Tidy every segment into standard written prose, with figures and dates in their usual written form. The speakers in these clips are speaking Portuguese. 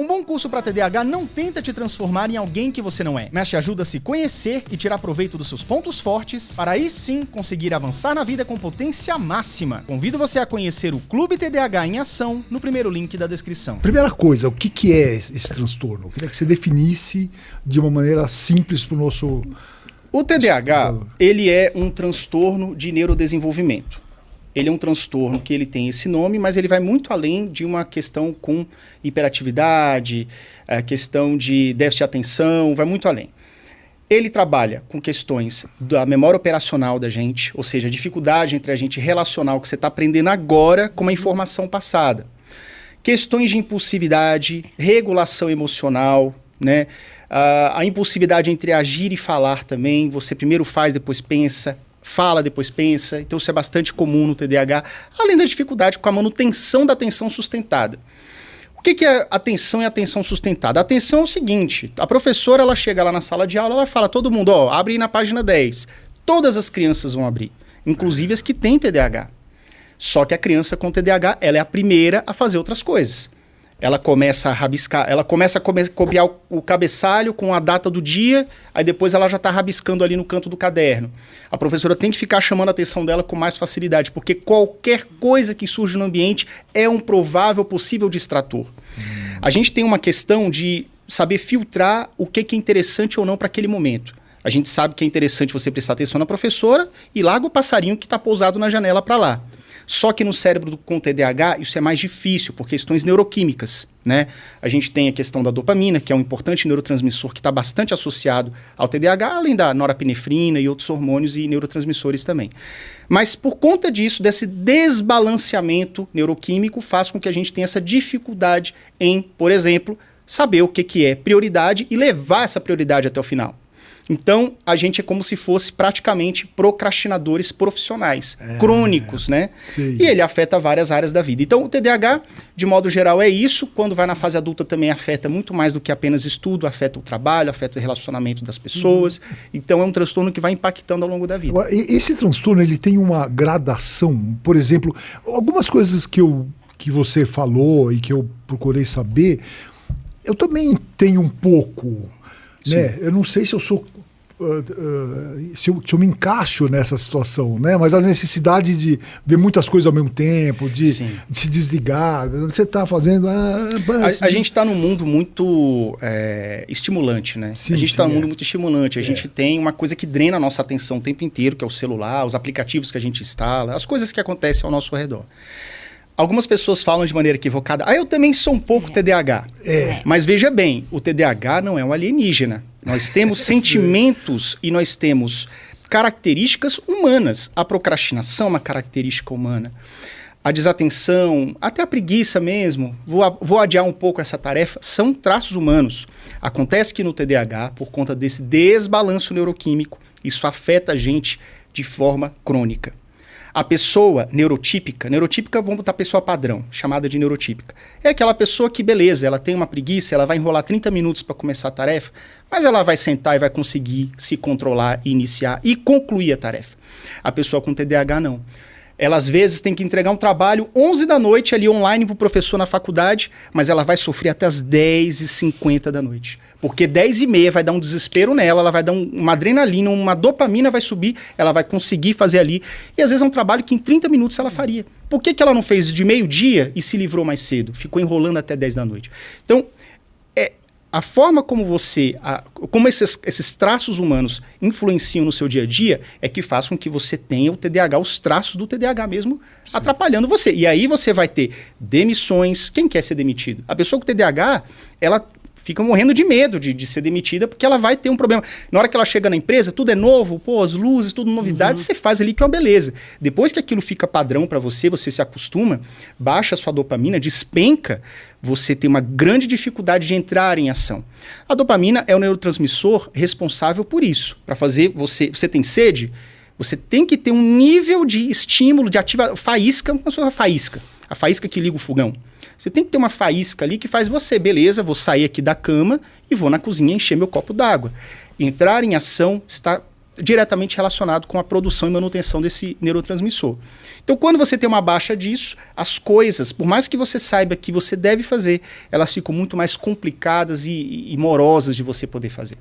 Um bom curso para TDAH não tenta te transformar em alguém que você não é, mas te ajuda a se conhecer e tirar proveito dos seus pontos fortes, para aí sim conseguir avançar na vida com potência máxima. Convido você a conhecer o Clube TDAH em Ação no primeiro link da descrição. Primeira coisa, o que é esse transtorno? Eu queria que você definisse de uma maneira simples para o nosso... O TDAH, ele é um transtorno de neurodesenvolvimento. Ele é um transtorno que ele tem esse nome, mas ele vai muito além de uma questão com hiperatividade, a questão de déficit de atenção, vai muito além. Ele trabalha com questões da memória operacional da gente, ou seja, a dificuldade entre a gente relacionar o que você está aprendendo agora com uma informação passada. Questões de impulsividade, regulação emocional, né? A impulsividade entre agir e falar também, você primeiro faz, depois pensa, fala, depois pensa, então isso é bastante comum no TDAH, além da dificuldade com a manutenção da atenção sustentada. O que é atenção e atenção sustentada? A atenção é o seguinte, a professora ela chega lá na sala de aula, ela fala, todo mundo, ó, abre aí na página 10. Todas as crianças vão abrir, inclusive as que têm TDAH. Só que a criança com TDAH, ela é a primeira a fazer outras coisas. Ela começa a rabiscar, ela começa a copiar o cabeçalho com a data do dia, aí depois ela já está rabiscando ali no canto do caderno. A professora tem que ficar chamando a atenção dela com mais facilidade, porque qualquer coisa que surge no ambiente é um provável possível distrator. A gente tem uma questão de saber filtrar o que é interessante ou não para aquele momento. A gente sabe que é interessante você prestar atenção na professora e larga o passarinho que está pousado na janela para lá. Só que no cérebro com TDAH isso é mais difícil, por questões neuroquímicas, né? A gente tem a questão da dopamina, que é um importante neurotransmissor que está bastante associado ao TDAH, além da norepinefrina e outros hormônios e neurotransmissores também. Mas por conta disso, desse desbalanceamento neuroquímico, faz com que a gente tenha essa dificuldade em, por exemplo, saber o que é prioridade e levar essa prioridade até o final. Então, a gente é como se fosse praticamente procrastinadores profissionais, crônicos, né? Sim. E ele afeta várias áreas da vida. Então, o TDAH, de modo geral, é isso. Quando vai na fase adulta também afeta muito mais do que apenas estudo, afeta o trabalho, afeta o relacionamento das pessoas. Então, é um transtorno que vai impactando ao longo da vida. Esse transtorno, ele tem uma gradação, por exemplo, algumas coisas que você falou e que eu procurei saber, eu também tenho um pouco, né? Eu não sei se eu sou... se eu me encaixo nessa situação, né? Mas a necessidade de ver muitas coisas ao mesmo tempo, de se desligar, você está fazendo... A gente está num mundo muito estimulante, né? Sim, a gente está num mundo muito estimulante. A gente tem uma coisa que drena a nossa atenção o tempo inteiro, que é o celular, os aplicativos que a gente instala, as coisas que acontecem ao nosso redor. Algumas pessoas falam de maneira equivocada, eu também sou um pouco TDAH. Mas veja bem, o TDAH não é um alienígena. Nós temos sentimentos e nós temos características humanas. A procrastinação é uma característica humana. A desatenção, até a preguiça mesmo, vou adiar um pouco essa tarefa, são traços humanos. Acontece que no TDAH, por conta desse desbalanço neuroquímico, isso afeta a gente de forma crônica. A pessoa neurotípica, vamos botar a pessoa padrão, chamada de neurotípica. É aquela pessoa que, beleza, ela tem uma preguiça, ela vai enrolar 30 minutos para começar a tarefa, mas ela vai sentar e vai conseguir se controlar e iniciar e concluir a tarefa. A pessoa com TDAH não. Ela, às vezes, tem que entregar um trabalho 11 da noite ali online para o professor na faculdade, mas ela vai sofrer até as 10h50 da noite. Porque 10h30 vai dar um desespero nela, ela vai dar uma adrenalina, uma dopamina vai subir, ela vai conseguir fazer ali. E às vezes é um trabalho que em 30 minutos ela faria. Por que ela não fez de meio-dia e se livrou mais cedo? Ficou enrolando até 10 da noite. Então, a forma como como esses traços humanos influenciam no seu dia a dia é que faz com que você tenha o TDAH, os traços do TDAH mesmo, atrapalhando você. E aí você vai ter demissões. Quem quer ser demitido? A pessoa com TDAH, ela fica morrendo de medo de ser demitida, porque ela vai ter um problema. Na hora que ela chega na empresa, tudo é novo, as luzes, tudo novidade, você faz ali que é uma beleza. Depois que aquilo fica padrão para você se acostuma, baixa a sua dopamina, despenca, você tem uma grande dificuldade de entrar em ação. A dopamina é o neurotransmissor responsável por isso. Para fazer você tem sede, você tem que ter um nível de estímulo, de faísca, a faísca que liga o fogão. Você tem que ter uma faísca ali que faz você, beleza, vou sair aqui da cama e vou na cozinha encher meu copo d'água. Entrar em ação está diretamente relacionado com a produção e manutenção desse neurotransmissor. Então, quando você tem uma baixa disso, as coisas, por mais que você saiba que você deve fazer, elas ficam muito mais complicadas e morosas de você poder fazer.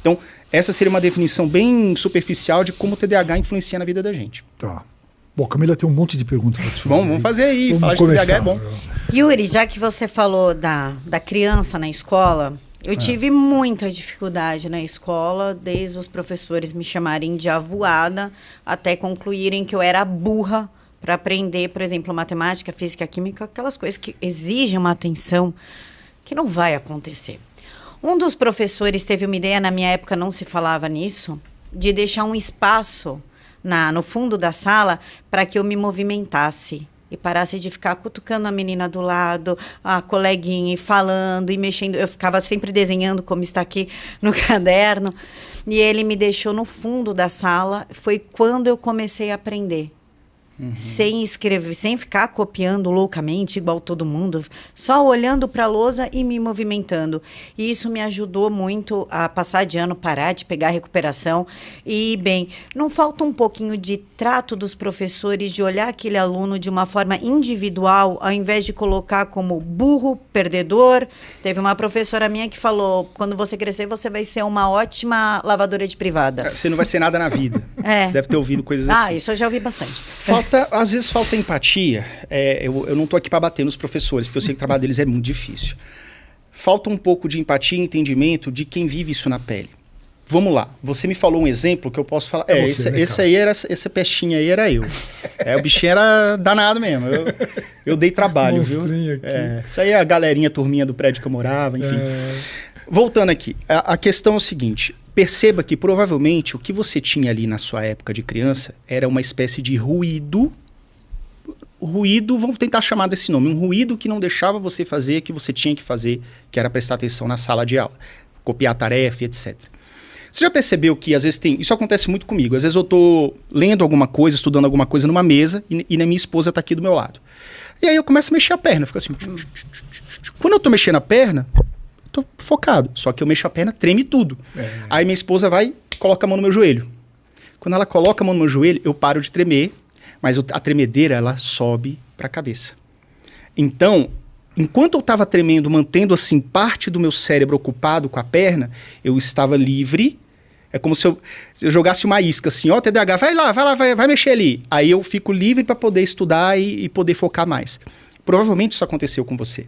Então, essa seria uma definição bem superficial de como o TDAH influencia na vida da gente. Tá. Bom, Camila tem um monte de perguntas para te fazer. Vamos fazer aí. Vamos falar começar. de TDAH é bom. Yuri, já que você falou da criança na escola, eu tive muita dificuldade na escola, desde os professores me chamarem de avoada, até concluírem que eu era burra para aprender, por exemplo, matemática, física, química, aquelas coisas que exigem uma atenção que não vai acontecer. Um dos professores teve uma ideia, na minha época não se falava nisso, de deixar um espaço no fundo da sala para que eu me movimentasse e parasse de ficar cutucando a menina do lado, a coleguinha, e falando e mexendo. Eu ficava sempre desenhando, como está aqui no caderno. E ele me deixou no fundo da sala. Foi quando eu comecei a aprender. Sem escrever, sem ficar copiando loucamente, igual todo mundo, só olhando para a lousa e me movimentando. E isso me ajudou muito a passar de ano, parar de pegar recuperação. E, bem, não falta um pouquinho de trato dos professores, de olhar aquele aluno de uma forma individual, ao invés de colocar como burro, perdedor. Teve uma professora minha que falou, quando você crescer, você vai ser uma ótima lavadora de privada. Você não vai ser nada na vida. É. Deve ter ouvido coisas assim. Ah, isso eu já ouvi bastante. Às vezes falta empatia. Eu não estou aqui para bater nos professores, porque eu sei que o trabalho deles é muito difícil. Falta um pouco de empatia e entendimento de quem vive isso na pele. Vamos lá, você me falou um exemplo que eu posso falar. Essa pestinha aí era eu. O bichinho era danado mesmo. Eu dei trabalho, Monstrinho viu? aqui. Isso aí é a galerinha, turminha do prédio que eu morava, enfim. Voltando aqui, a questão é o seguinte. Perceba que provavelmente o que você tinha ali na sua época de criança era uma espécie de ruído. Ruído, vamos tentar chamar desse nome. Um ruído que não deixava você fazer o que você tinha que fazer, que era prestar atenção na sala de aula. Copiar a tarefa, etc. Você já percebeu que às vezes tem... Isso acontece muito comigo. Às vezes eu estou lendo alguma coisa, estudando alguma coisa numa mesa e a minha esposa está aqui do meu lado. E aí eu começo a mexer a perna. Fica assim... Quando eu estou mexendo a perna... Tô focado, só que eu mexo a perna, treme tudo. Aí minha esposa vai, coloca a mão no meu joelho. Quando ela coloca a mão no meu joelho, eu paro de tremer, mas a tremedeira, ela sobe para a cabeça. Então, enquanto eu estava tremendo, mantendo assim parte do meu cérebro ocupado com a perna, eu estava livre. É como se eu jogasse uma isca assim, ó, TDAH, vai mexer ali. Aí eu fico livre para poder estudar e poder focar mais. Provavelmente isso aconteceu com você.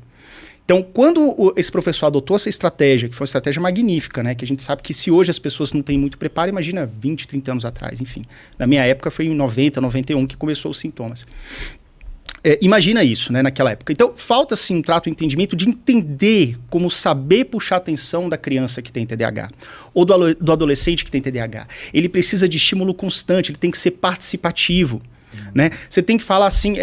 Então, quando esse professor adotou essa estratégia, que foi uma estratégia magnífica, né? Que a gente sabe que se hoje as pessoas não têm muito preparo, imagina 20, 30 anos atrás, enfim. Na minha época foi em 90, 91 que começou os sintomas. Imagina isso, né, naquela época. Então, falta, sim, um trato e entendimento de entender como saber puxar a atenção da criança que tem TDAH, ou do adolescente que tem TDAH. Ele precisa de estímulo constante, ele tem que ser participativo, né? Você tem que falar assim...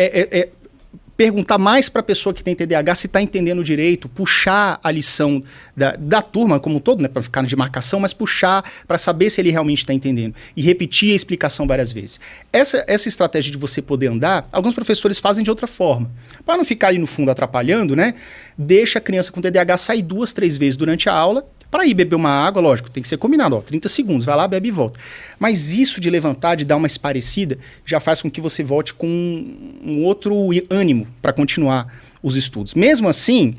perguntar mais para a pessoa que tem TDAH se está entendendo direito, puxar a lição da turma como um todo, né, para ficar de marcação, mas puxar para saber se ele realmente está entendendo e repetir a explicação várias vezes. Essa estratégia de você poder andar, alguns professores fazem de outra forma. Para não ficar ali no fundo atrapalhando, né, deixa a criança com TDAH sair 2, 3 vezes durante a aula, para ir beber uma água, lógico, tem que ser combinado, 30 segundos, vai lá, bebe e volta. Mas isso de levantar, de dar uma esparecida, já faz com que você volte com um outro ânimo para continuar os estudos. Mesmo assim,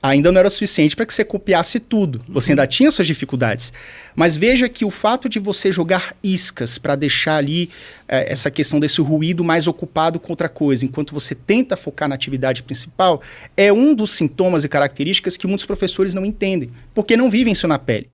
ainda não era suficiente para que você copiasse tudo. Você ainda tinha suas dificuldades. Mas veja que o fato de você jogar iscas para deixar ali essa questão desse ruído mais ocupado com outra coisa, enquanto você tenta focar na atividade principal, é um dos sintomas e características que muitos professores não entendem, porque não vivem isso na pele.